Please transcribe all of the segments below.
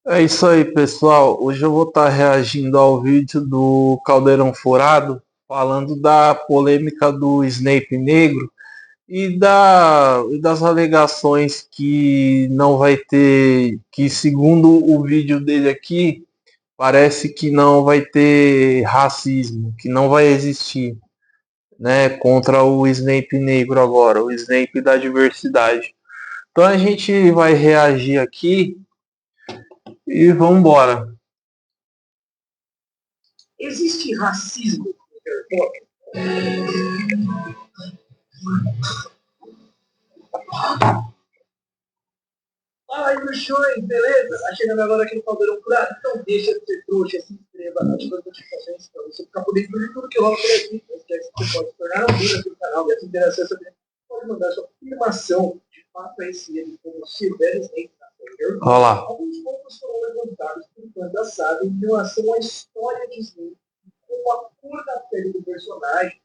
É isso aí, pessoal. Hoje eu vou estar reagindo ao vídeo do Caldeirão Furado, falando da polêmica do Snape negro e das alegações que não vai ter, que segundo o vídeo dele aqui, parece que não vai ter racismo, que não vai existir, né, contra o Snape negro agora, o Snape da diversidade. Então a gente vai reagir aqui e vamos embora. Existe racismo no Harry Potter? Fala aí, Luxões, beleza? Tá chegando agora aqui no Caldeirão Furado? Então deixa de ser trouxa, se inscreva, ativa as notificações para você ficar por dentro de tudo que rola por aqui. Não esquece que você pode se tornar um membro aqui do canal e essa interação também pode mandar sua afirmação de fato a esse ele como Silver Snake na série. Olha lá. Alguns pontos foram levantados por fãs da saga em relação à história de Snape e como a cor da pele do personagem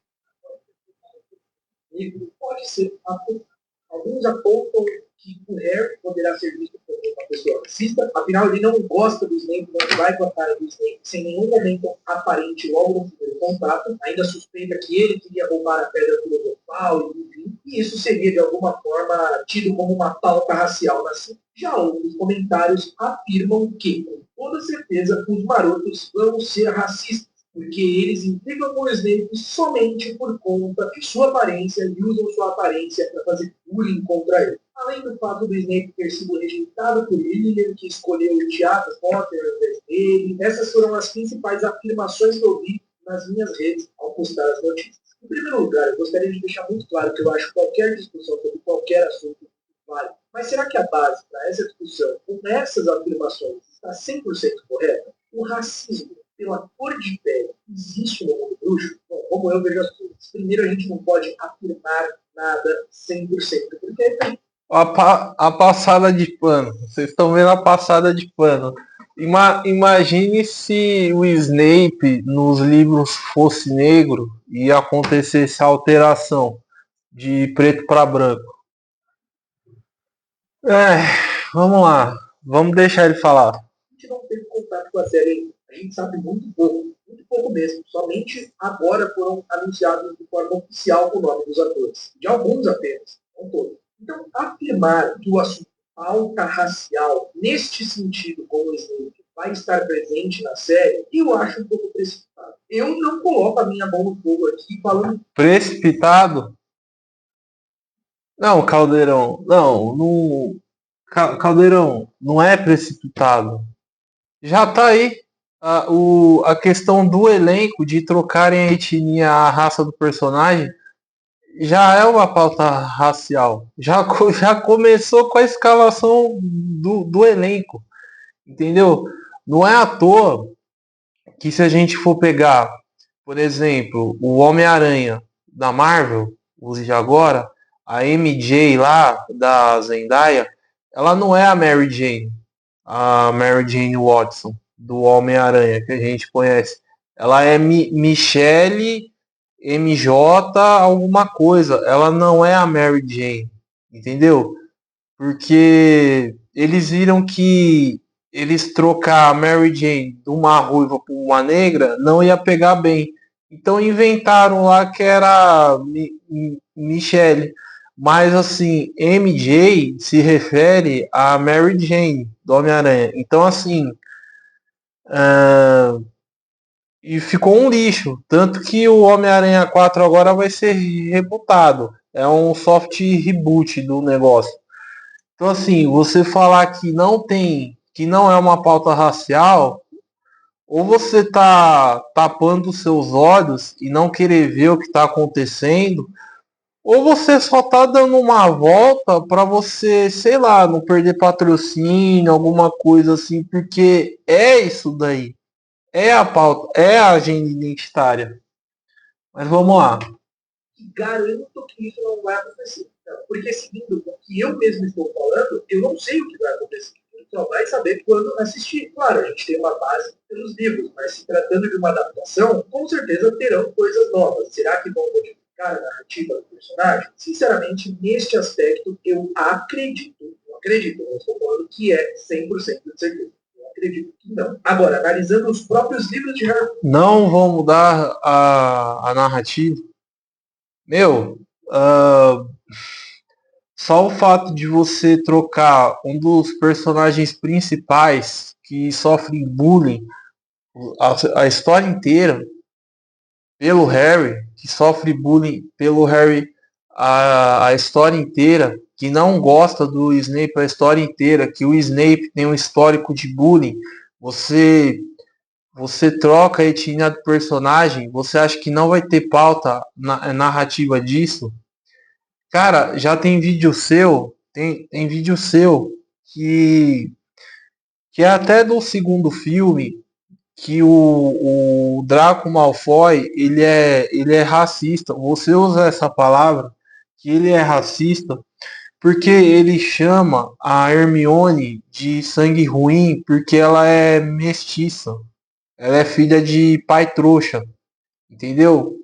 pode ser aplicado. Alguns apontam que o Harry poderá ser visto como uma pessoa racista, afinal ele não gosta do Snape, não vai com a cara do Snape sem nenhum momento aparente logo no primeiro contato, ainda suspeita que ele queria roubar a pedra filosofal, enfim, e isso seria de alguma forma tido como uma pauta racial na série. Já outros comentários afirmam que, com toda certeza, os marotos vão ser racistas, porque eles intrigam com o Snape somente por conta de sua aparência e usam sua aparência para fazer bullying contra ele. Além do fato do Snape ter sido rejeitado por Lilian, que escolheu o Tiago Potter ao invés dele, essas foram as principais afirmações que eu vi nas minhas redes ao postar as notícias. Em primeiro lugar, eu gostaria de deixar muito claro que eu acho qualquer discussão sobre qualquer assunto vale. Mas será que a base para essa discussão, com essas afirmações, está 100% correta? O racismo pela cor de pele existe no mundo bruxo? Bom, como eu vejo as coisas. Primeiro, a gente não pode afirmar nada 100%, porque A passada de pano. Vocês estão vendo a passada de pano. Imagine se o Snape nos livros fosse negro e acontecesse a alteração de preto para branco. É, vamos lá. Vamos deixar ele falar. A gente não teve contato com a série ainda. A gente sabe muito pouco mesmo. Somente agora foram anunciados de forma oficial o nome dos atores. De alguns apenas, não todos. Então, afirmar que o assunto pauta racial, neste sentido, como o Snape, vai estar presente na série, eu acho um pouco precipitado. Eu não coloco a minha mão no fogo aqui falando. Precipitado? Não, Caldeirão. Não. Caldeirão, não é precipitado. Já tá aí a questão do elenco de trocarem a etnia, a raça do personagem, já é uma pauta racial. Já começou com a escalação do elenco, entendeu? Não é à toa que se a gente for pegar, por exemplo, o Homem-Aranha da Marvel, os de agora, a MJ lá da Zendaya, ela não é a Mary Jane Watson do Homem-Aranha que a gente conhece. Ela é Michelle MJ alguma coisa. Ela não é a Mary Jane, entendeu? Porque eles viram que eles trocar a Mary Jane de uma ruiva por uma negra não ia pegar bem. Então inventaram lá que era Michelle. Mas assim, MJ se refere a Mary Jane do Homem-Aranha. Então assim, e ficou um lixo. Tanto que o Homem-Aranha 4 agora vai ser rebutado. É um soft reboot do negócio. Então, assim, você falar que não tem, que não é uma pauta racial, ou você tá tapando os seus olhos e não querer ver o que está acontecendo, ou você só tá dando uma volta para você, sei lá, não perder patrocínio, alguma coisa assim, porque é isso daí. É a pauta, é a agenda identitária. Mas vamos lá. Garanto que isso não vai acontecer. Então, porque seguindo o que eu mesmo estou falando, eu não sei o que vai acontecer. A gente só vai saber quando assistir. Claro, a gente tem uma base pelos livros, mas se tratando de uma adaptação, com certeza terão coisas novas. Será que vão modificar a narrativa do personagem? Sinceramente, neste aspecto, eu acredito, não acredito, eu estou falando que é 100% de certeza. Acredito que não. Agora, analisando os próprios livros de Harry Potter. Não vão mudar a narrativa. Meu, só o fato de você trocar um dos personagens principais que sofrem bullying a história inteira pelo Harry, que sofre bullying pelo Harry a história inteira, que não gosta do Snape a história inteira, que o Snape tem um histórico de bullying, você troca a etnia do personagem, você acha que não vai ter pauta narrativa disso? Cara, já tem vídeo seu, tem vídeo seu que, que é até do segundo filme, que o Draco Malfoy ele é racista. Você usa essa palavra, que ele é racista, porque ele chama a Hermione de sangue ruim porque ela é mestiça. Ela é filha de pai trouxa, entendeu?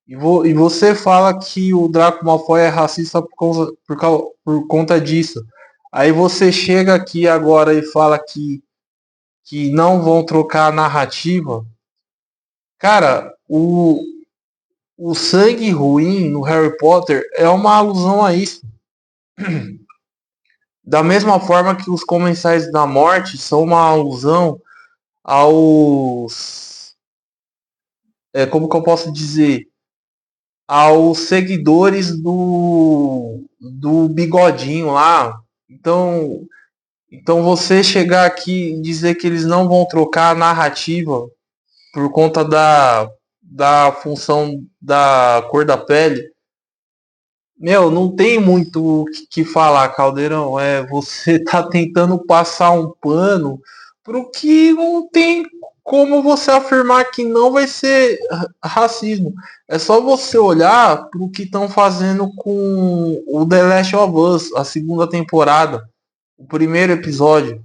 E você fala que o Draco Malfoy é racista por conta disso. Aí você chega aqui agora e fala que não vão trocar a narrativa. Cara, o sangue ruim no Harry Potter é uma alusão a isso. Da mesma forma que os Comensais da Morte são uma alusão aos. Como que eu posso dizer? Aos seguidores do Bigodinho lá. Então você chegar aqui e dizer que eles não vão trocar a narrativa por conta da função da cor da pele. Meu, não tem muito o que falar, Caldeirão. Você tá tentando passar um pano pro que não tem como você afirmar que não vai ser racismo. É só você olhar pro que estão fazendo com o The Last of Us, a segunda temporada, o primeiro episódio.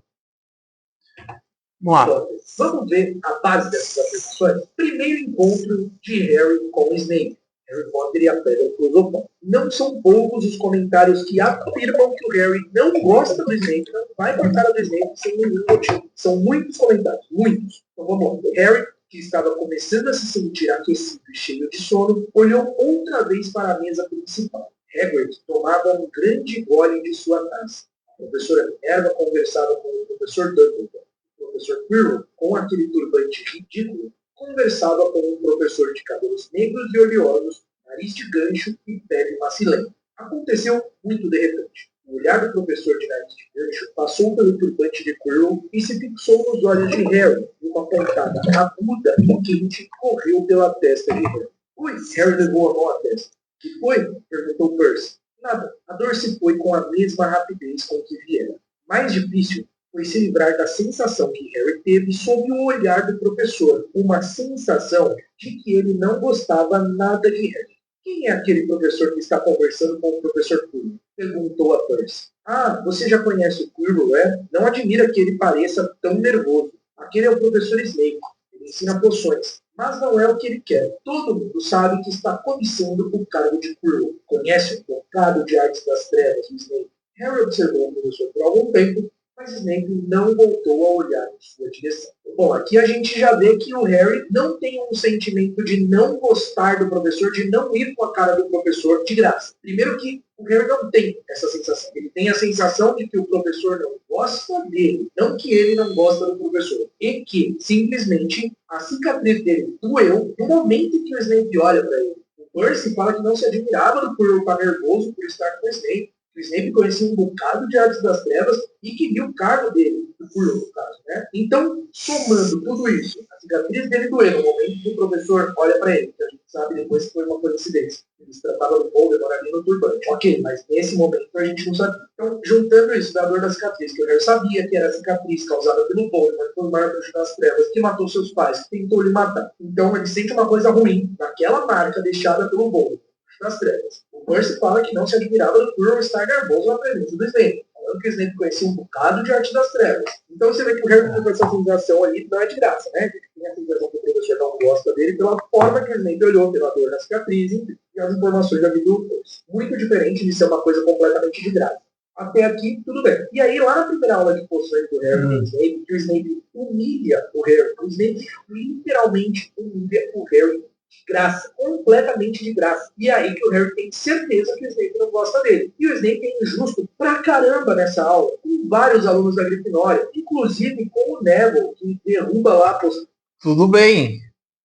Vamos lá. Vamos ver a base dessas afirmações. Primeiro encontro de Harry com Snape. Harry Potter e a Pedra Filosofal. Não são poucos os comentários que afirmam que o Harry não gosta do Snape, não vai com a cara do Snape sem nenhum motivo. São muitos comentários, muitos. Então vamos lá. O Harry, que estava começando a se sentir aquecido e cheio de sono, olhou outra vez para a mesa principal. Hagrid tomava um grande gole de sua taça. A professora Minerva conversava com o professor Dumbledore. O professor Quirrell, com aquele turbante ridículo, conversava com um professor de cabelos negros e oleosos, nariz de gancho e pele macilenta. Aconteceu muito de repente. O olhar do professor de nariz de gancho passou pelo turbante de Quirrell e se fixou nos olhos de Harry, e uma pontada aguda e quente correu pela testa de Harry. Oi, Harry levou a mão à testa. Que foi? Perguntou Percy. Nada. A dor se foi com a mesma rapidez com que viera. Mais difícil foi se livrar da sensação que Harry teve sob o olhar do professor, uma sensação de que ele não gostava nada de Harry. Quem é aquele professor que está conversando com o professor Quirrell? Perguntou a Percy. Ah, você já conhece o Quirrell, é? Não admira que ele pareça tão nervoso. Aquele é o professor Snape. Ele ensina poções, mas não é o que ele quer. Todo mundo sabe que está cobiçando o cargo de Quirrell. Conhece o trocado de artes das trevas do Snape? Harry observou o professor por algum tempo, mas Snape não voltou a olhar em sua direção. Bom, aqui a gente já vê que o Harry não tem um sentimento de não gostar do professor, de não ir com a cara do professor de graça. Primeiro que o Harry não tem essa sensação. Ele tem a sensação de que o professor não gosta dele, não que ele não gosta do professor. E que, simplesmente, a cicatriz dele doeu no momento em que o Snape olha para ele. O Percy fala que não se admirava do Quirrell estar nervoso por estar com o Snape. O Snape conhecia um bocado de artes das trevas e que viu o cargo dele, do Quirrell, no caso, né? Então, somando tudo isso, a cicatriz dele doeu no momento que o professor olha para ele, que a gente sabe depois que foi uma coincidência. Ele se tratava do Voldemort ali no turbante. Ok, mas nesse momento a gente não sabia. Então, juntando isso da dor da cicatriz, que o Harry sabia que era a cicatriz causada pelo Voldemort, pelo Marco das Trevas, que matou seus pais, que tentou lhe matar. Então, ele sente uma coisa ruim naquela marca deixada pelo Voldemort das trevas. O Percy fala que não se admirava do Quirrell estar nervoso na presença do Snape, falando que o Snape conhecia um bocado de arte das trevas. Então você vê que o Harry tem essa sensação ali, não é de graça, né? Ele tem a sensação que o professor não gosta dele pela forma que o Snape olhou, pela dor na cicatriz, e as informações da vida do Percy. Muito diferente de ser uma coisa completamente de graça. Até aqui, tudo bem. E aí, lá na primeira aula de poções do Harry e Snape, que o Snape humilha o Harry. O Snape literalmente humilha o Harry de graça, completamente de graça. E é aí que o Harry tem certeza que o Snape não gosta dele. E o Snape é injusto pra caramba nessa aula, com vários alunos da Grifinória, inclusive com o Neville, que derruba lá a poção. Tudo bem,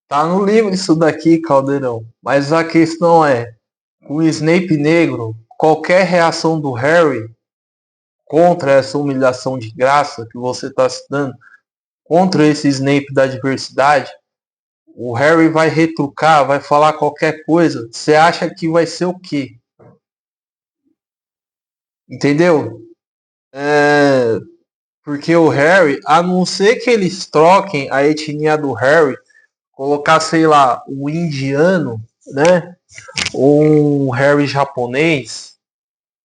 tá no livro isso daqui, Caldeirão. Mas a questão é, o Snape negro, qualquer reação do Harry contra essa humilhação de graça que você está citando, contra esse Snape da diversidade, o Harry vai retrucar, vai falar qualquer coisa. Você acha que vai ser o quê? Entendeu? Porque o Harry, a não ser que eles troquem a etnia do Harry, colocar, sei lá, um indiano, né? Ou um Harry japonês,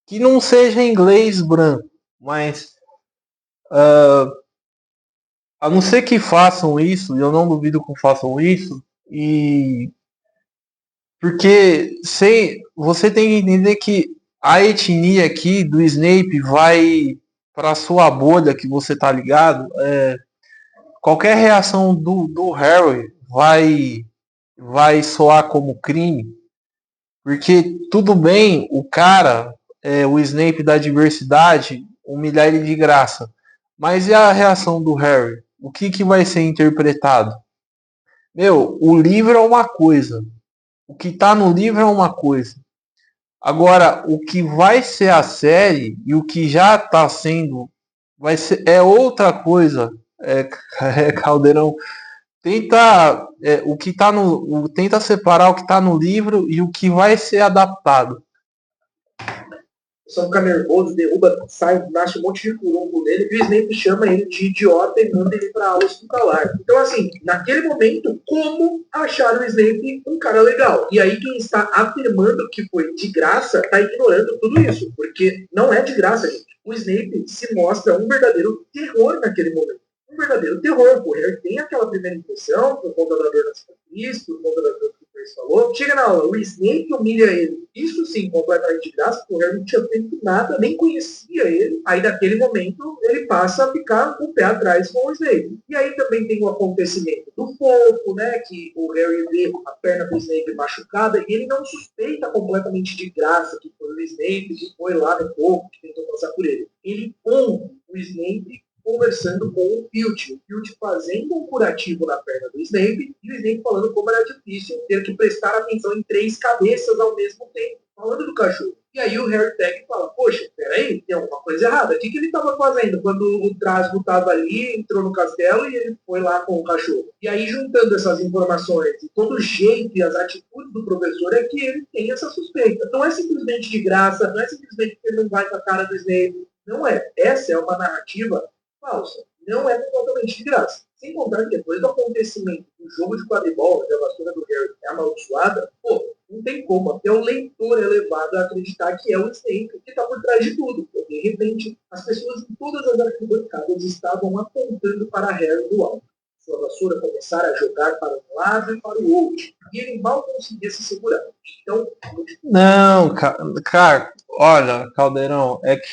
que não seja inglês branco, mas a não ser que façam isso, e eu não duvido que façam isso, e porque você tem que entender que a etnia aqui do Snape vai para sua bolha que você tá ligado. Qualquer reação do Harry vai soar como crime, porque tudo bem o cara, o Snape da diversidade, humilhar ele de graça, mas e a reação do Harry? O que vai ser interpretado? Meu, o livro é uma coisa. O que tá no livro é uma coisa. Agora, o que vai ser a série e o que já tá sendo é outra coisa. Caldeirão. O que tá tenta separar o que tá no livro e o que vai ser adaptado. Só fica nervoso, derruba, sai, nasce um monte de furunco nele, e o Snape chama ele de idiota e manda ele pra aula hospitalar. Então, assim, naquele momento, como achar o Snape um cara legal? E aí quem está afirmando que foi de graça está ignorando tudo isso, porque não é de graça, gente. O Snape se mostra um verdadeiro terror naquele momento. Um verdadeiro terror. O Harry tem aquela primeira impressão, por conta da dor na cicatriz, por conta da dor que o Percy falou. Chega na aula, o Snape humilha ele. Isso sim, completamente de graça, porque o Harry não tinha feito nada, nem conhecia ele. Aí, naquele momento, ele passa a ficar com o pé atrás com o Snape. E aí também tem o acontecimento do fogo, né, que o Harry vê a perna do Snape machucada, e ele não suspeita completamente de graça que foi o Snape que foi lá no fogo, que tentou passar por ele. Ele ouve o Snape conversando com o Filch fazendo um curativo na perna do Snape, e o Snape falando como era difícil ter que prestar atenção em 3 cabeças ao mesmo tempo, falando do cachorro. E aí o Harry pega e fala, poxa, peraí, tem alguma coisa errada. O que ele estava fazendo quando o Trasgo estava ali, entrou no castelo e ele foi lá com o cachorro? E aí, juntando essas informações e todo o jeito e as atitudes do professor, é que ele tem essa suspeita. Não é simplesmente de graça, não é simplesmente que ele não vai com a cara do Snape. Não é. Essa é uma narrativa falsa. Não é totalmente de graça. Sem contar que depois do acontecimento do jogo de quadribol, onde a vassoura do Harry é amaldiçoada, pô, não tem como. Até o leitor é levado a acreditar que é o Snape que está por trás de tudo. Porque, de repente, as pessoas em todas as arquibancadas estavam apontando para Harry do alto. Sua vassoura começara a jogar para um lado e para o outro. E ele mal conseguia se segurar. Então, não, cara, olha, Caldeirão, é que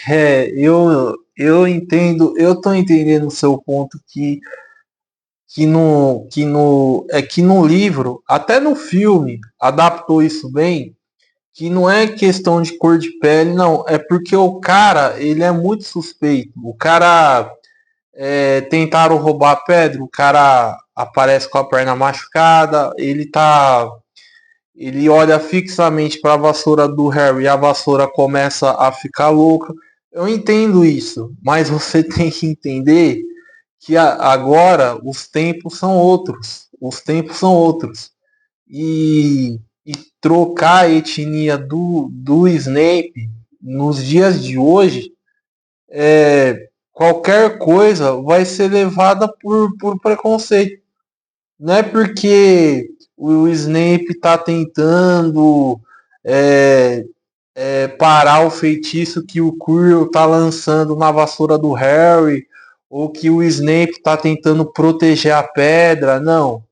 eu entendo, eu tô entendendo o seu ponto que no livro, até no filme, adaptou isso bem, que não é questão de cor de pele, não, é porque o cara, ele é muito suspeito. O cara tentaram roubar a pedra, o cara aparece com a perna machucada, ele olha fixamente para a vassoura do Harry e a vassoura começa a ficar louca. Eu entendo isso, mas você tem que entender que agora os tempos são outros. Os tempos são outros. E trocar a etnia do Snape nos dias de hoje, qualquer coisa vai ser levada por preconceito. Não é porque o Snape está tentando parar o feitiço que o Quirrell está lançando na vassoura do Harry, ou que o Snape está tentando proteger a pedra, não.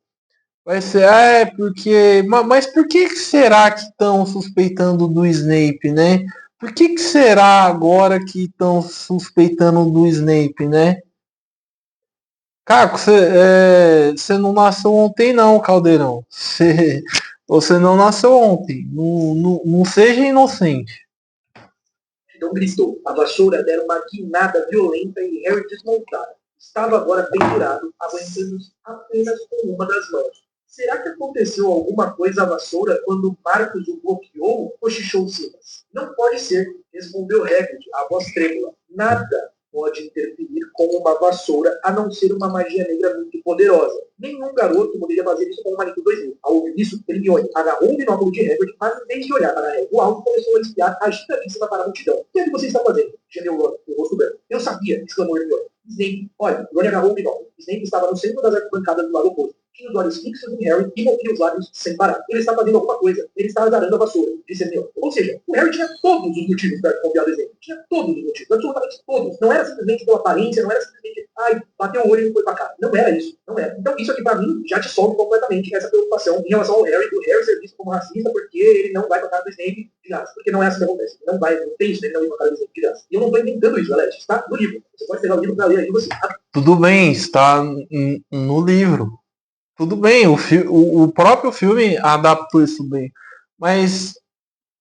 Vai ser, porque. Mas por que será que estão suspeitando do Snape, né? Por que será agora que estão suspeitando do Snape, né? Caco, você não nasceu ontem não, Caldeirão. Você não nasceu ontem. Não seja inocente. Então gritou. A vassoura dera uma guinada violenta e Harry desmontara. Estava agora pendurado, aguentando apenas com uma das mãos. Será que aconteceu alguma coisa à vassoura quando Marcos o bloqueou? Cochichou Silas. Não pode ser, respondeu Hagrid, a voz trêmula. Nada pode interferir com uma vassoura a não ser uma magia negra muito poderosa. Nenhum garoto poderia fazer isso com o Manitou 2000. Ao ouvir isso, Hermione agarrou o binóculo de Hagrid, mas em vez de olhar para Harry, o alto começou a espiar agitadíssima para a multidão. O que é que você está fazendo? Gemeu Ron, o rosto branco. Eu sabia, exclamou Hermione. Snape, olha, Ron agarrou o binóculo. Snape estava no centro das arquibancadas do lado oposto. Tinha os olhos fixos em Harry e movia os lábios sem parar. Ele está fazendo alguma coisa. Ele está azarando a vassoura, disse Hermione. Ou seja, o Harry tinha todos os motivos para desconfiar do Snape. Tinha todos os motivos, absolutamente todos. Não era simplesmente pela aparência, não era simplesmente, ai, bateu o olho e foi pra cá. Não era isso, não era. Então isso aqui pra mim já dissolve completamente essa preocupação em relação ao Harry, do Harry ser visto como racista porque ele não vai com a cara do Snape de graça. Porque não é assim que acontece. Não vai, não tem isso, ele não ir com a cara do Snape de graça. E eu não tô inventando isso, galera. Está no livro. Você pode pegar o livro pra ler aí você. Tudo bem, está no livro. Tudo bem, o próprio filme adaptou isso bem. Mas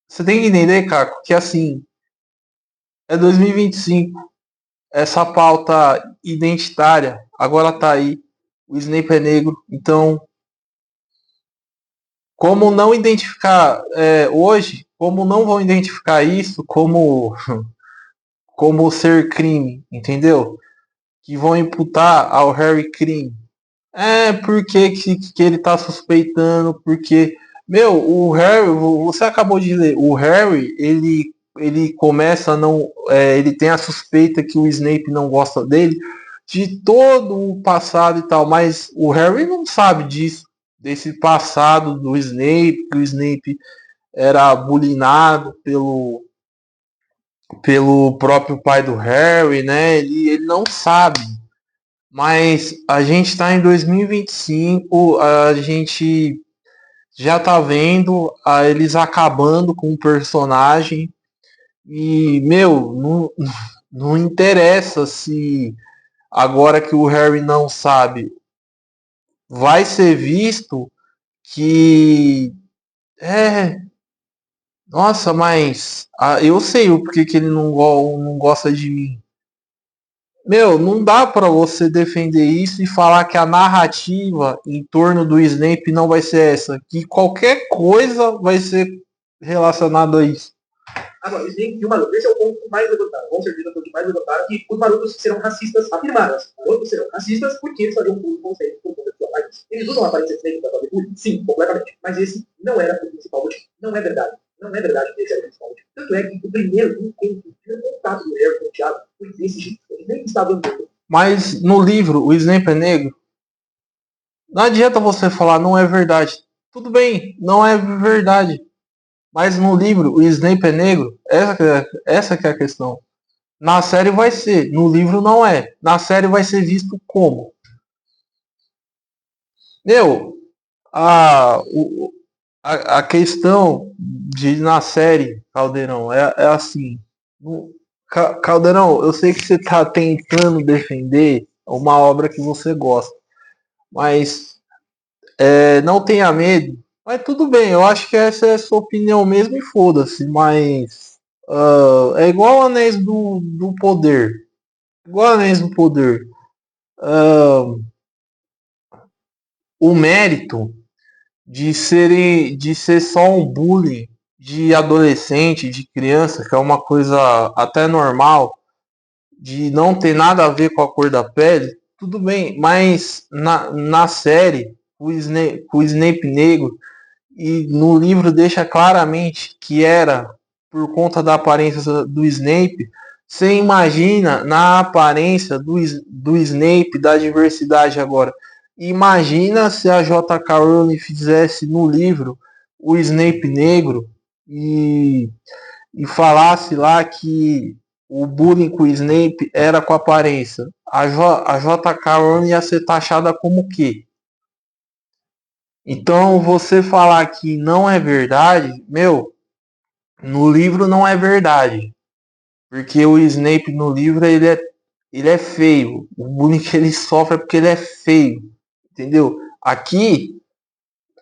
você tem que entender, Caco, que assim, é 2025. Essa pauta identitária agora tá aí. O Snape é negro. Então, como não identificar hoje, como não vão identificar isso como ser crime, entendeu? Que vão imputar ao Harry crime. Por que ele tá suspeitando? Porque, meu, o Harry, você acabou de ler, o Harry, ele começa a não. Ele tem a suspeita que o Snape não gosta dele de todo o passado e tal, mas o Harry não sabe disso, desse passado do Snape, que o Snape era bulinado pelo próprio pai do Harry, né? Ele não sabe. Mas a gente está em 2025, a gente já tá vendo eles acabando com o personagem e, meu, não interessa se agora que o Harry não sabe, vai ser visto que nossa, mas eu sei o porquê que ele não gosta de mim. Meu, não dá pra você defender isso e falar que a narrativa em torno do Snape não vai ser essa, que qualquer coisa vai ser relacionada a isso. Agora, o Snape e o Maroto, esse é o ponto mais levantado. Com certeza, o ponto mais levantado que os Marotos serão racistas afirmados. Os Marotos serão racistas porque eles faziam bullying com o Snape por conta de sua aparência. Eles usam a aparência de Snape para fazer bullying? Sim, completamente. Mas esse não era o principal motivo. Não é verdade. Não é verdade que esse era o principal motivo. Tanto é que o primeiro encontro, o primeiro contato do Harry com o Thiago foi desse jeito. Ele nem estava andando. Mas no livro, o Snape é negro? Não adianta você falar, não é verdade. Tudo bem, não é verdade. Mas no livro, o Snape é negro? Essa que é a questão. Na série vai ser, no livro não é. Na série vai ser visto como? Meu, a questão de na série, Caldeirão, é assim. Caldeirão, eu sei que você está tentando defender uma obra que você gosta, mas não tenha medo. Mas tudo bem, eu acho que essa é a sua opinião mesmo e foda-se, mas é igual Anéis do Poder. Igual Anéis do Poder. O mérito de ser só um bullying de adolescente, de criança, que é uma coisa até normal, de não ter nada a ver com a cor da pele, tudo bem, mas na série, o Snape negro, e no livro deixa claramente que era por conta da aparência do Snape. Você imagina na aparência do Snape, da diversidade agora. Imagina se a J.K. Rowling fizesse no livro o Snape negro e, e falasse lá que o bullying com o Snape era com a aparência. A J.K. Rowling ia ser taxada como o quê? Então você falar que não é verdade, meu, No livro não é verdade. Porque o Snape no livro ele é feio. O bullying que ele sofre é porque ele é feio. Entendeu? Aqui,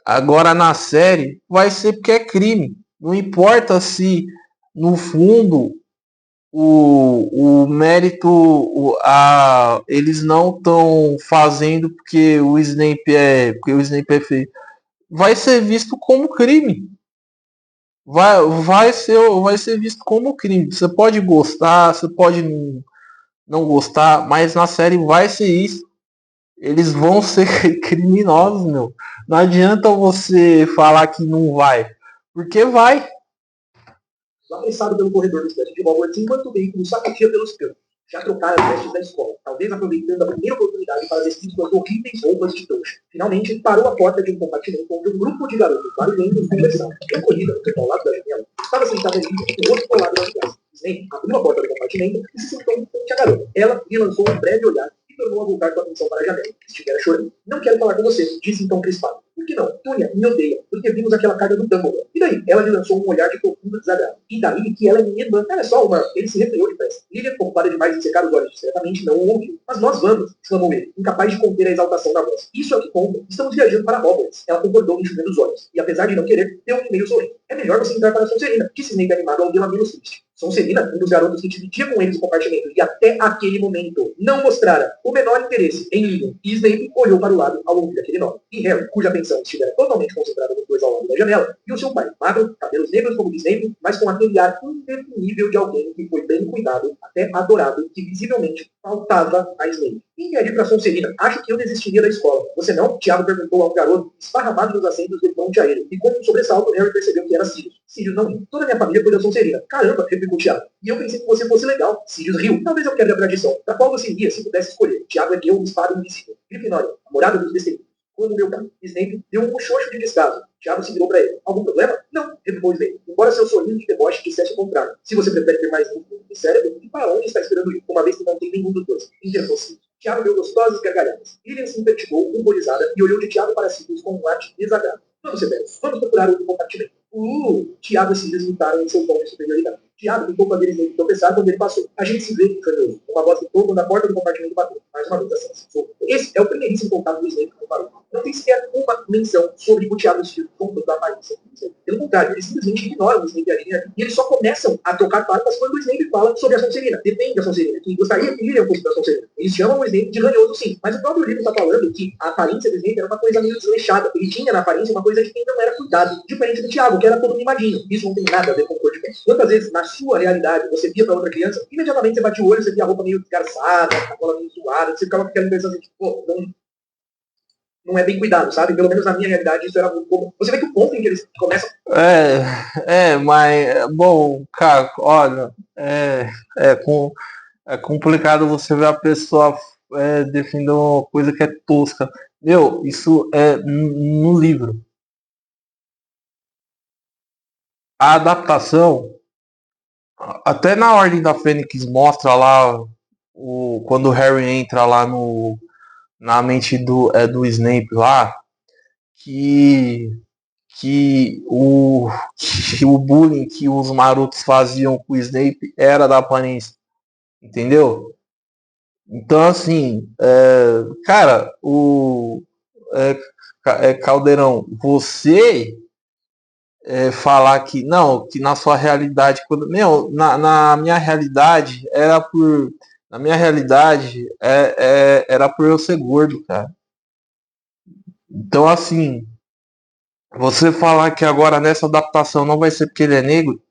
agora na série, vai ser porque é crime. Não importa se no fundo o mérito eles não estão fazendo porque o Snape é feio. Vai ser visto como crime. Vai ser visto como crime. Você pode gostar, você pode não gostar, mas na série vai ser isso. Eles vão ser criminosos, meu. Não adianta você falar que não vai, porque vai. Apressado pelo corredor do estande de Hogwarts enquanto o veículo sacudia pelos campos. Já trocara as vestes da escola, talvez aproveitando a primeira oportunidade para vestir suas horríveis roupas de trouxa. Finalmente, parou à porta de um compartimento onde um grupo de garotos barulhentos conversavam. Encolhida, ao lado da janela, estava sentada ali, com o rosto colado nas graças. Snape abriu a porta do compartimento e se sentou em frente à garota. Ela lhe lançou um breve olhar e tornou a voltar sua atenção para a janela. Estivera chorando. Não quero falar com você, disse então crispado. Por que não? Túnia me odeia, porque vimos aquela carga do Dumbledore. E daí? Ela lhe lançou um olhar de profundo desagrado. E daí que ela é minha irmã. Ela é só uma... Ele se refreou depressa. Lilian, ocupada demais em secar os olhos discretamente, não o ouviu. Mas nós vamos, exclamou ele, incapaz de conter a exaltação da voz. Isso é o que conta. Estamos viajando para Hogwarts. Ela concordou, enxugando os olhos. E apesar de não querer, deu um e-mail sorrindo. É melhor você entrar para a Sonserina, disse Snape animado ao vê-la menos triste. Sonserina, um dos garotos que dividia com eles o compartimento e até aquele momento não mostrara o menor interesse em Lilian. E Snape olhou para o lado ao ouvir aquele nome. E Harry, cuja atenção estivera totalmente concentrada nos dois ao lado da janela, e o seu pai, magro, cabelos negros como Snape, mas com aquele ar indefinível de alguém que foi bem cuidado, até adorado, que visivelmente faltava a Snape. E pedi para Sonserina, acho que eu desistiria da escola. Você não? Tiago perguntou ao garoto, esparramado nos assentos do ponte aéreo. E com um sobressalto, Harry percebeu que era Sirius. Sirius não riu. Toda a minha família foi da Sonserina. Caramba, replicou Tiago. E eu pensei que você fosse legal. Sirius riu. Talvez eu quebre a tradição. Pra qual você iria se pudesse escolher? Tiago ergueu uma espada invisível. Grifinória, a morada dos destemidos. Como meu pai. Snape deu um xoxo de descaso. Tiago se virou para ele. Algum problema? Não, replicou Snape. Embora seu sorriso de deboche dissesse o contrário. Se você prefere ter mais músculo no cérebro, e para onde está esperando ir? Uma vez que não tem nenhum dos dois. Interrompeu Sirius. Tiago deu gostosas gargalhadas. Lilian se impertigou, ruborizada, e olhou de Tiago para Sirius com um ar de desagrado. Vamos, Severus, vamos procurar outro compartimento. Tiago e Sirius imitaram em seu tom de superioridade. Tiago tentou fazer Snape tropeçar quando ele passou. A gente se vê, furioso. Uma voz gritou quando a porta do compartimento bateu. Mais uma vez, assim. Esse é o primeiríssimo contato do Snape com o Barulho. Não tem sequer uma menção sobre o Tiago e o Sirius contando da aparência. Pelo contrário, eles simplesmente ignoram o Snape e a Lilian e eles só começam a trocar farpas quando o Snape fala sobre a Sonserina. Depende da Sonserina, que gostaria que Lilian fosse da Sonserina. Eles chamam o Snape de ranhoso, sim, mas o próprio livro está falando que a aparência do Snape era uma coisa meio desleixada. Ele tinha na aparência uma coisa de quem não era cuidado, diferente do Tiago, que era todo mimadinho. Isso não tem nada a ver com cor de pele. Quantas vezes, na sua realidade, você via pra outra criança, imediatamente você batia o olho, você via a roupa meio desgarçada, a bola meio zoada, você ficava com aquela impressão de, pô, não é bem cuidado, sabe? Pelo menos na minha realidade isso era muito comum. Você vê que o ponto em que eles começam... Mas, bom, cara, olha, é complicado você ver a pessoa defender uma coisa que é tosca. Meu, isso é no livro. A adaptação, até na Ordem da Fênix mostra lá quando o Harry entra lá na mente do Snape lá, que, que o bullying que os marotos faziam com o Snape era da aparência. Entendeu? Então, assim, cara, Caldeirão, você falar que não, que na sua realidade, meu, na minha realidade na minha realidade era por eu ser gordo, cara. Então, assim, você falar que agora nessa adaptação não vai ser porque ele é negro,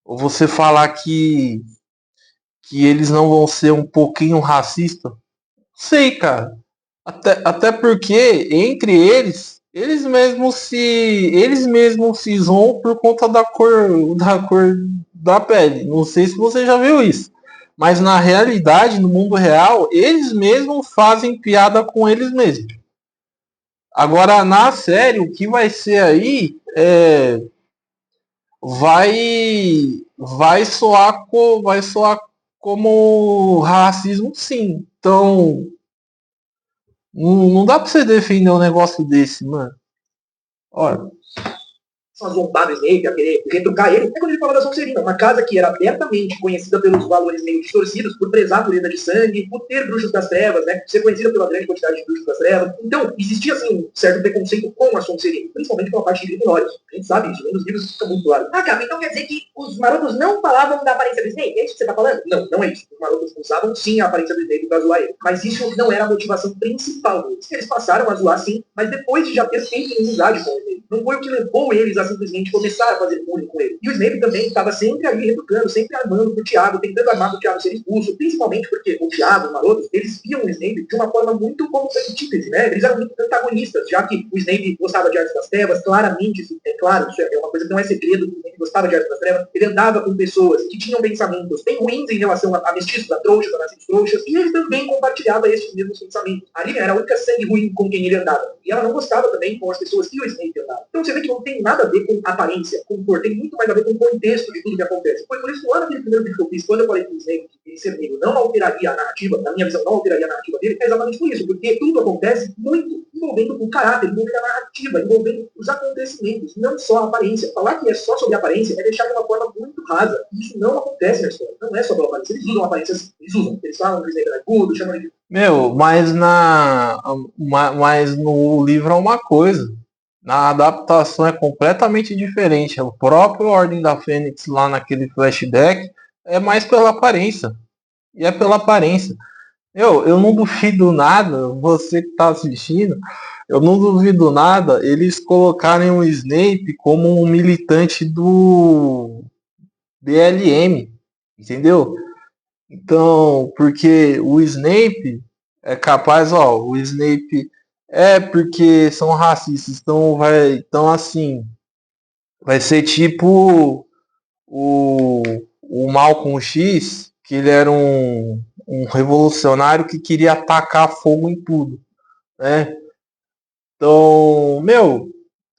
ou você falar que eles não vão ser um pouquinho racista, sei, cara. Até porque entre eles mesmos se zoam por conta da cor da pele. Não sei se você já viu isso. Mas na realidade, no mundo real, eles mesmos fazem piada com eles mesmos. Agora na série, o que vai ser aí vai soar como racismo, sim. Então, não dá pra você defender um negócio desse, mano. Olha, a zombar do Snape, a querer retrucar ele, é quando ele fala da Sonserina, uma casa que era abertamente conhecida pelos valores meio distorcidos, por prezar a pureza de sangue, por ter bruxos das trevas, né, ser conhecida pela grande quantidade de bruxos das trevas. Então, existia, assim, um certo preconceito com a Sonserina, principalmente pela parte de Grifinórios. A gente sabe isso, nos livros fica muito claro. Ah, cara, então quer dizer que os marotos não falavam da aparência do Snape? É isso que você tá falando? Não, não é isso. Os marotos usavam sim a aparência do Snape pra zoar ele, mas isso não era a motivação principal deles. Eles passaram a zoar sim, mas depois de já ter feito inimizade com o Snape. Não foi o que levou eles a simplesmente começar a fazer bullying com ele. E o Snape também estava sempre ali retrucando, sempre armando pro Thiago, tentando armar pro Thiago ser expulso, principalmente porque o Thiago, os marotos, eles viam o Snape de uma forma muito como antítese, né? Eles eram muito antagonistas, já que o Snape gostava de Artes das Trevas, claramente, isso é claro, isso é uma coisa que não é segredo, o Snape gostava de Artes das Trevas, ele andava com pessoas que tinham pensamentos bem ruins em relação a mestiços, a trouxas, a nascidos trouxas, e ele também compartilhava esses mesmos pensamentos. A Lilian era a única sangue ruim com quem ele andava, e ela não gostava também com as pessoas que o Snape andava. Então você vê que não tem nada a ver com aparência, com cor, tem muito mais a ver com o contexto de tudo que acontece. Foi por isso que lá naquele primeiro vídeo que eu fiz, quando eu falei que o Snape, ele ser negro, não alteraria a narrativa, na minha visão, não alteraria a narrativa dele, é exatamente por isso, porque tudo acontece muito envolvendo o caráter, envolvendo a narrativa, envolvendo os acontecimentos, não só a aparência. Falar que é só sobre a aparência é deixar de uma forma muito rasa. Isso não acontece na história, não é só pela aparência. Eles usam aparências, eles falam que o Snape é agudo, chamam ele de... Meu, mas no livro é uma coisa. Na adaptação é completamente diferente. O próprio Ordem da Fênix lá naquele flashback é mais pela aparência. E é pela aparência. Eu não duvido nada, você que tá assistindo, eu não duvido nada eles colocarem o Snape como um militante do BLM, entendeu? Então, porque o Snape é capaz, ó, o Snape é porque são racistas, então assim, vai ser tipo o Malcolm X, que ele era um revolucionário que queria atacar fogo em tudo, né? Então, meu,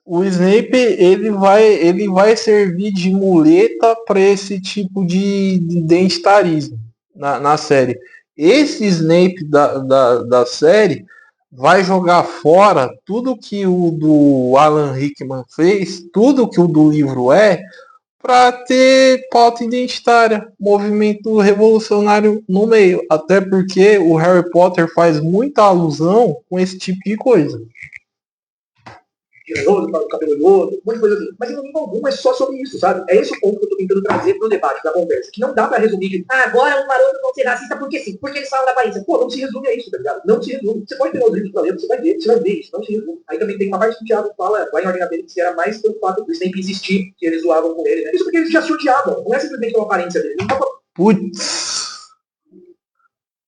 o Snape ele vai servir de muleta para esse tipo de identitarismo na série. Esse Snape da série vai jogar fora tudo que o do Alan Rickman fez, tudo que o do livro é, para ter pauta identitária, movimento revolucionário no meio. Até porque o Harry Potter faz muita alusão com esse tipo de coisa. Cheiroso, cabelo olhoso, um monte de coisa assim. Mas em momento algum é só sobre isso, sabe? É esse o ponto que eu tô tentando trazer pro debate, da conversa. Que não dá pra resumir de, agora os marotos vão ser racistas porque sim, porque eles falam da aparência. Pô, não se resume a isso, tá ligado? Não se resume. Você pode pegar os livros pra ler, você vai ver isso, não se resume. Aí também tem uma parte que o Thiago fala, lá em Ordem da Fênix, que era mais pelo fato do Snape existir, que eles zoavam com ele, né? Isso porque eles já se odiavam, não é simplesmente pela aparência dele. Putz.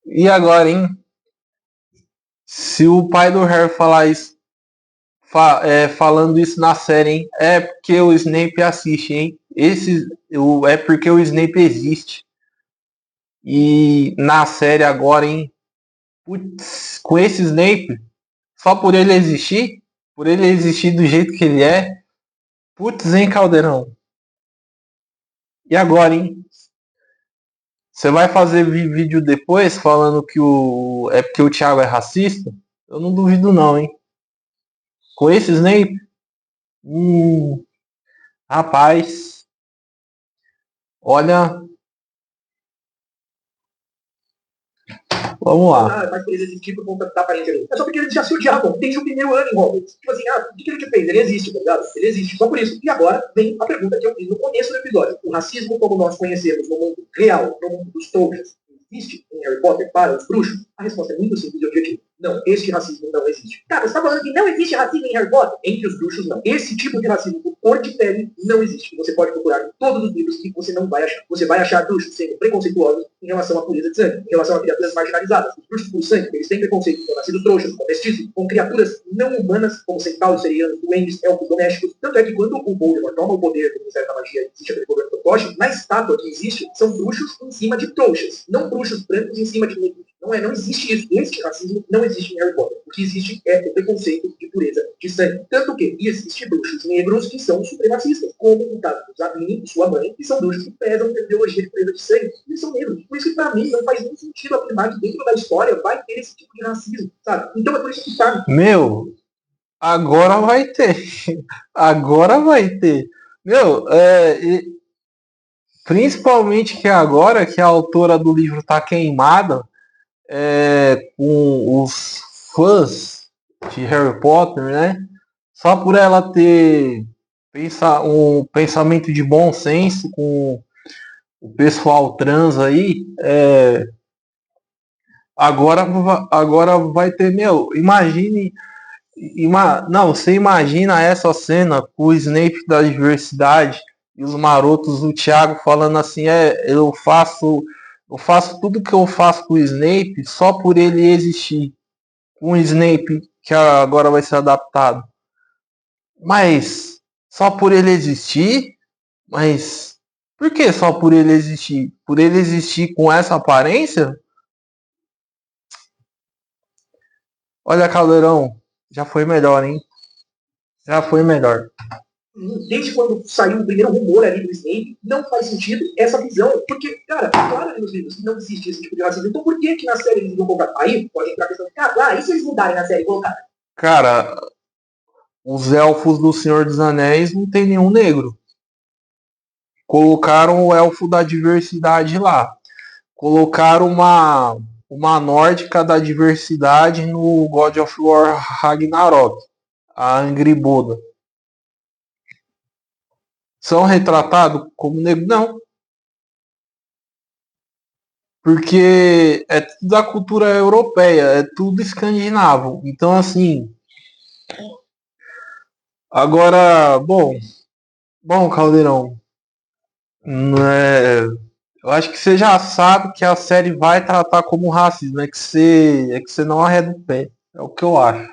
E agora, hein? Se o pai do Harry falar isso, falando isso na série, hein? É porque o Snape assiste, hein? É porque o Snape existe. E na série agora, hein? Putz, com esse Snape, só por ele existir do jeito que ele é, putz, hein, Caldeirão? E agora, hein? Você vai fazer vídeo depois falando que é porque o Thiago é racista? Eu não duvido não, hein? Com esse Snape? Rapaz, olha, vamos lá. Mas por eles existir por conta da aparência dele. É só porque eles já se odiavam desde o primeiro ano em Hogwarts. Tipo assim, o que ele te fez? Ele existe, tá ligado? Ele existe, só por isso. E agora vem a pergunta que eu fiz no começo do episódio. O racismo como nós conhecemos no mundo real, no mundo dos trouxas, existe em Harry Potter para os bruxos? A resposta é muito simples e objetiva. Não, este racismo não existe. Cara, você tá falando que não existe racismo em Harry Potter? Entre os bruxos, não. Esse tipo de racismo por cor de pele não existe. Você pode procurar em todos os livros que você não vai achar. Você vai achar bruxos sendo preconceituosos em relação à pureza de sangue, em relação a criaturas marginalizadas. Os bruxos por sangue, eles têm preconceito com nascidos trouxas, com mestiços, com criaturas não humanas, como centauros, serianos, duendes, elfos domésticos. Tanto é que quando o Voldemort toma o poder do Ministério da Magia e existe aquele governo fantoche, na estátua que existe, são bruxos em cima de trouxas, não bruxos brancos em cima de negros. Não existe isso. Este racismo não existe em Harry Potter. O que existe é o preconceito de pureza de sangue. Tanto que existem bruxos negros que são supremacistas, como o caso do Zabini e sua mãe, que são bruxos que prezam pela ideologia de pureza de sangue. Eles são negros. Por isso que, pra mim, não faz nenhum sentido afirmar que dentro da história vai ter esse tipo de racismo, sabe? Então é por isso que tá. Meu, Agora vai ter. Agora vai ter. Meu, principalmente que agora que a autora do livro tá queimada, com os fãs de Harry Potter, né? Só por ela ter um pensamento de bom senso com o pessoal trans aí, agora vai ter, meu, imagine, não, você imagina essa cena com o Snape da diversidade e os marotos do Thiago falando assim, eu faço tudo que eu faço com o Snape só por ele existir. Um Snape que agora vai ser adaptado. Mas só por ele existir? Mas por que só por ele existir? Por ele existir com essa aparência? Olha, Caldeirão, já foi melhor, hein? Já foi melhor. Desde quando saiu o primeiro rumor ali do Snape, não faz sentido essa visão. Porque, cara, é claro ali nos livros que não existe esse tipo de racismo. Então por que na série eles não colocaram? Aí pode entrar a questão de, cara, e se eles mudarem na série e colocarem? Cara, os elfos do Senhor dos Anéis não tem nenhum negro. Colocaram o elfo da diversidade lá. Colocaram uma nórdica da diversidade no God of War Ragnarok. A Angriboda. São retratados como negros? Não. Porque é tudo da cultura europeia, é tudo escandinavo. Então, assim. Agora, bom, Caldeirão. Eu acho que você já sabe que a série vai tratar como racismo. É que você não arreda o pé. É o que eu acho.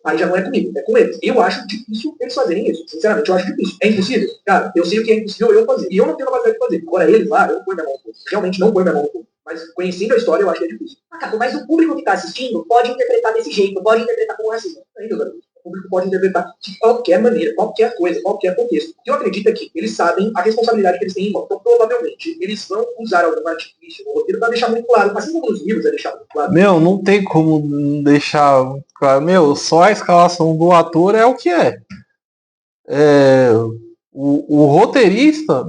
Aí já não é comigo, é com eles. Eu acho difícil eles fazerem isso. Sinceramente, eu acho difícil. É impossível? Cara, eu sei o que é impossível eu fazer. E eu não tenho capacidade de fazer. Agora eles lá, eu não ponho minha mão no fogo. Realmente não ponho minha mão no fogo. Mas conhecendo a história, eu acho que é difícil. Mas o público que está assistindo pode interpretar desse jeito, pode interpretar como racismo. Ainda, o público pode interpretar de qualquer maneira, qualquer coisa, qualquer contexto. O que eu acredito é que eles sabem a responsabilidade que eles têm em mão. Então, provavelmente, eles vão usar algum artifício no roteiro para deixar muito claro. Assim como nos livros é deixado muito claro. Meu, não tem como deixar claro. Meu, só a escalação do ator é o que é. O roteirista,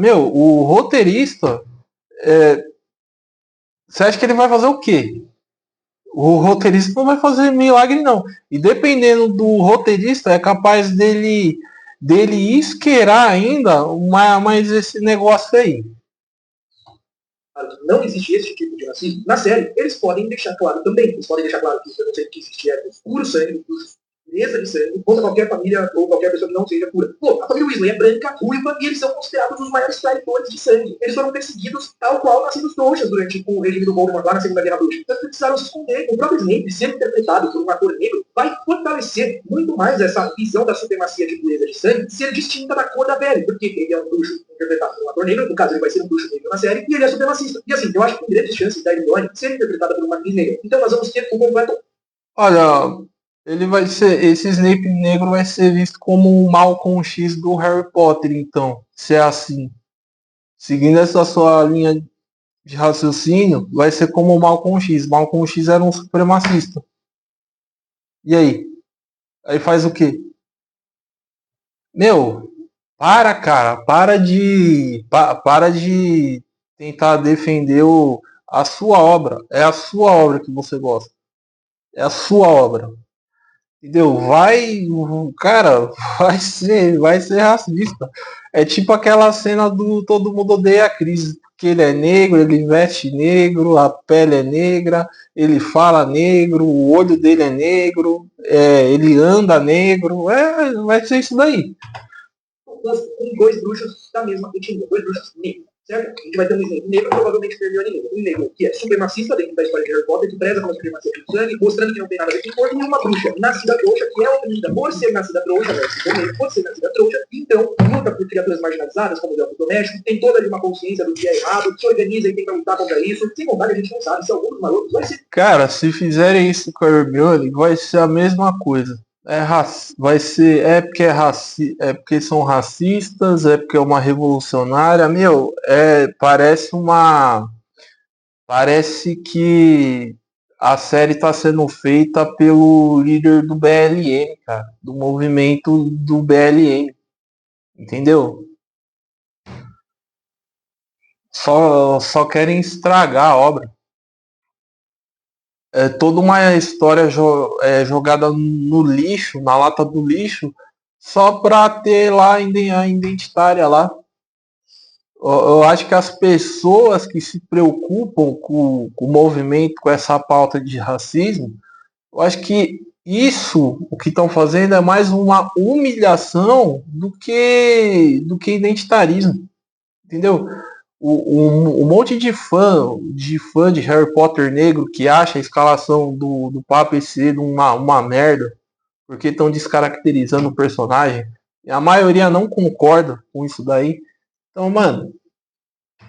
você acha que ele vai fazer o quê? O roteirista não vai fazer milagre, não. E dependendo do roteirista, é capaz dele isqueirar ainda mais esse negócio aí. Não existe esse tipo de racismo. Na série, eles podem deixar claro também. Eles podem deixar claro que o preconceito que existe é puro sangue, pureza de sangue, contra qualquer família ou qualquer pessoa que não seja pura. Pô, a família Weasley é branca, ruiva, e eles são considerados os maiores traidores de sangue. Eles foram perseguidos tal qual nascidos trouxas durante o regime do Voldemort lá na Segunda Guerra Bruxa. Então, precisaram se esconder. O próprio Snape, sendo interpretado por um ator negro, vai fortalecer muito mais essa visão da supremacia de pureza de sangue ser distinta da cor da pele, porque ele é um bruxo interpretado por um ator negro, no caso ele vai ser um bruxo negro na série, e ele é supremacista. E assim, eu acho que tem grandes chances da Hermione ser interpretada por uma atriz negra. Então nós vamos ter o completo. Olha, esse Snape negro vai ser visto como o Malcolm X do Harry Potter, então, se é assim. Seguindo essa sua linha de raciocínio, vai ser como o Malcolm X. Malcolm X era um supremacista. E aí? Aí faz o quê? Meu, cara, para de tentar defender a sua obra. É a sua obra que você gosta. É a sua obra. Entendeu? Cara, vai ser racista. É tipo aquela cena do Todo Mundo Odeia a Chris, que ele é negro, ele veste negro, a pele é negra, ele fala negro, o olho dele é negro, ele anda negro, vai ser isso daí. Com dois bruxos da mesma etnia, dois bruxos negros. Certo? A gente vai ter um Snape negro, provavelmente Hermione negro. Um negro que é supremacista dentro da história de Harry Potter, que preza pela supremacia de sangue, mostrando que não tem nada a ver com cor, e uma bruxa nascida trouxa, que é oprimida por ser nascida trouxa, por ser nascida trouxa, então luta por criaturas marginalizadas, como os elfos domésticos, tem toda ali uma consciência do que é errado, se organiza e tenta lutar contra isso. Sem vontade, a gente não sabe se algum dos malucos vai ser. Cara, se fizerem isso com a Hermione, vai ser a mesma coisa. Vai ser, porque são racistas, é porque é uma revolucionária, meu, parece que a série tá sendo feita pelo líder do BLM, cara, do movimento do BLM, entendeu? Só querem estragar a obra. É toda uma história jogada no lixo, na lata do lixo, só pra ter lá a identitária lá. Eu acho que as pessoas que se preocupam com o movimento, com essa pauta de racismo, eu acho que isso, o que estão fazendo é mais uma humilhação do que identitarismo, entendeu? Um monte de fã de Harry Potter negro que acha a escalação do Papa esse uma merda, porque estão descaracterizando o personagem, e a maioria não concorda com isso daí. Então, mano,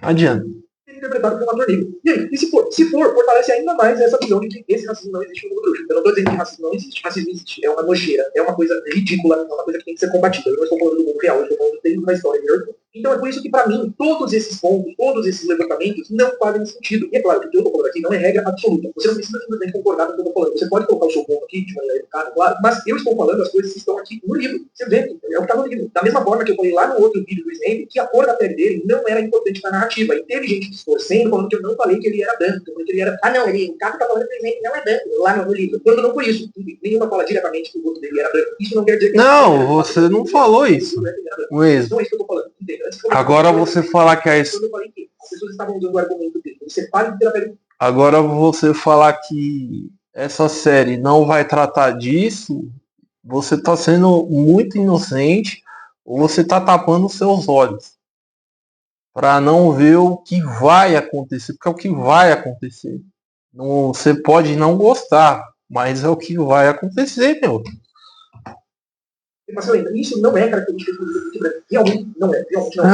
não adianta. Interpretado por um ator negro. E aí, se for, fortalece ainda mais essa visão de que esse racismo não existe no mundo bruxo. Eu não estou dizendo que racismo não existe. Racismo existe. É uma nojeira. É uma coisa ridícula. É uma coisa que tem que ser combatida. Eu não estou falando do mundo real. Eu estou falando dentro da história. Entendeu? Então é por isso que, para mim, todos esses pontos, todos esses levantamentos não fazem sentido. E é claro que o que eu estou falando aqui não é regra absoluta. Você não precisa simplesmente concordar com o que eu estou falando. Você pode colocar o seu ponto aqui de maneira educada, claro, mas eu estou falando as coisas que estão aqui no livro. Você vê, é o que está no livro. Da mesma forma que eu falei lá no outro vídeo do Snape, que a cor da pele dele não era importante na narrativa. E teve gente distorcendo, falando que eu não falei que ele era branco. Eu falei que ele era... não, o cara tá falando que o Snape não é branco lá no livro. Quando não foi isso. Nenhuma fala diretamente que o rosto dele era branco. Isso não quer dizer que... Não, você não falou isso mesmo. Não é isso que eu tô falando. Agora você falar que as pessoas estavam usando o argumento dele. Você fala de pele. Agora você falar que essa série não vai tratar disso, você está sendo muito inocente ou você está tapando os seus olhos para não ver o que vai acontecer, porque é o que vai acontecer. Não, você pode não gostar, mas é o que vai acontecer, meu. Mas lembra, isso não é característica do Snape branco. Realmente não é. Realmente não é.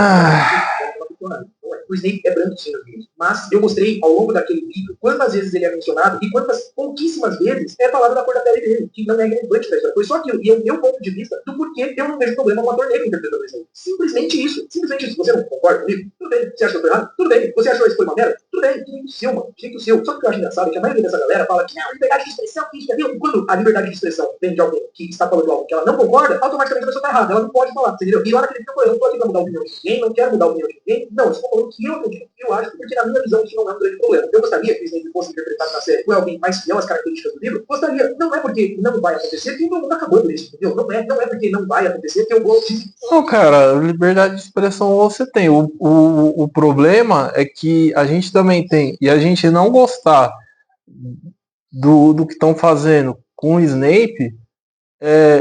Não é. O Snape é branco sim nos livros. Mas eu mostrei ao longo daquele vídeo quantas vezes ele é mencionado e quantas pouquíssimas vezes é falado da cor da pele dele, que não é relevante da história. Foi só aquilo. E é o meu ponto de vista do porquê eu não vejo problema com o ator negro interpretando o Snape. Simplesmente isso. Simplesmente isso. Você não concorda comigo? Tudo bem. Você acha que eu tô errado? Tudo bem. Você achou isso foi uma merda? Tudo bem. Direito seu, mano. Direito seu. Só que o que eu acho engraçado é que a maioria dessa galera fala que não, liberdade de expressão, que isso, viu? E quando a liberdade de expressão vem de alguém que está falando algo que ela não concorda, automaticamente a pessoa está errada. Ela não pode falar, entendeu? E olha que ele fica falando, eu não tô aqui pra mudar a opinião de ninguém, não quero mudar a opinião de ninguém. Não, eu estou falando que eu acredito, que eu acho, porque na minha visão isso não é um grande problema. Eu gostaria que o Snape fosse interpretado na série por alguém mais fiel às características do livro. Gostaria, não é porque não vai acontecer, porque todo mundo acabou por isso, entendeu? Não é porque não vai acontecer que eu vou... Não, cara, liberdade de expressão você tem. O problema é que a gente também tem, e a gente não gostar do que estão fazendo com o Snape,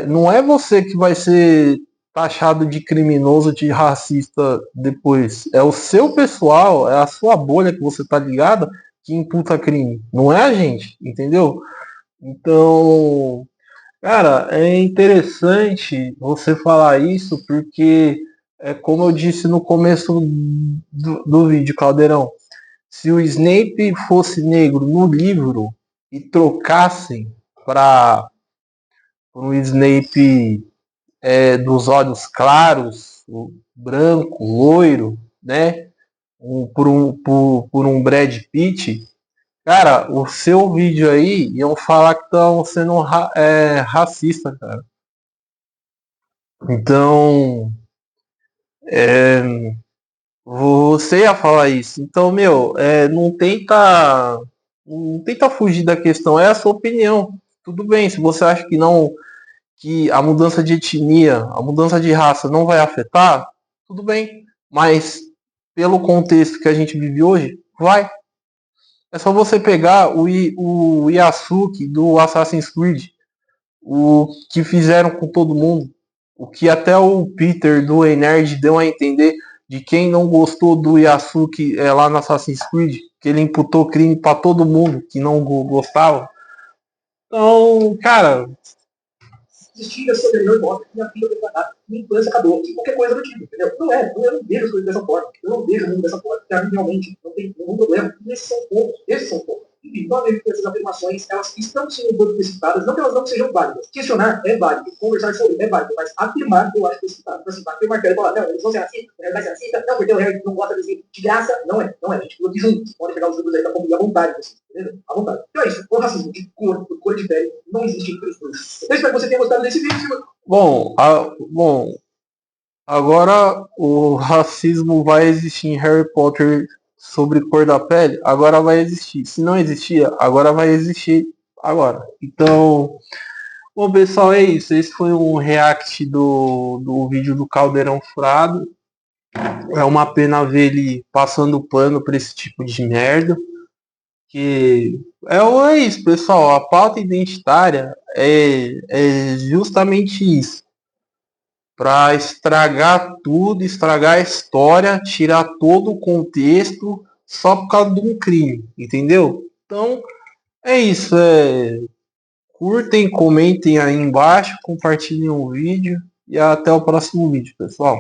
não é você que vai ser taxado de criminoso, de racista depois. É o seu pessoal, é a sua bolha que você tá ligada que imputa crime. Não é a gente, entendeu? Então, cara, é interessante você falar isso porque, como eu disse no começo do vídeo, Caldeirão, se o Snape fosse negro no livro e trocassem para um Snape dos olhos claros, branco, loiro, né? Por um Brad Pitt, cara, o seu vídeo aí iam falar que estão sendo racista, cara. Então, você ia falar isso. Então, meu, não tenta fugir da questão. É a sua opinião. Tudo bem, se você acha que não, que a mudança de etnia, a mudança de raça não vai afetar, tudo bem. Mas pelo contexto que a gente vive hoje, vai. É só você pegar o Yasuke do Assassin's Creed, o que fizeram com todo mundo, o que até o Peter do Nerd deu a entender de quem não gostou do Yasuke lá no Assassin's Creed, que ele imputou crime para todo mundo que não gostava. Então, cara, Existir a sua melhor moto, minha vida foi parar, minha infância acabou, qualquer coisa do tipo, entendeu? Eu não vejo as coisas dessa forma, eu não vejo o mundo dessa forma, para mim realmente não tem nenhum problema. Esses são pontos, Enfim, novamente, essas afirmações, elas estão sendo um pouco precipitadas, não que elas não sejam válidas. Questionar é válido, conversar sobre é válido, mas afirmar eu acho precipitado. Então, assim, afirmar que ele fala, não, eles vão ser racistas, o Harry vai ser racista, não, porque o Harry não gosta de graça, não é, a gente viu aqui juntos, pode pegar os livros aí da família à vontade, vocês, entendeu? À vontade. Então é isso, o racismo de cor de pele, não existe entre os dois. Eu espero que você tenha gostado desse vídeo. Bom, agora o racismo vai existir em Harry Potter sobre cor da pele? Agora vai existir. Se não existia, agora vai existir agora. Então, bom pessoal, é isso. Esse foi um react do vídeo do Caldeirão Furado. É uma pena ver ele passando pano pra esse tipo de merda. Que é isso, pessoal. A pauta identitária é justamente isso. Para estragar tudo, estragar a história, tirar todo o contexto só por causa de um crime, entendeu? Então é isso. Curtem, comentem aí embaixo, compartilhem o vídeo e até o próximo vídeo, pessoal.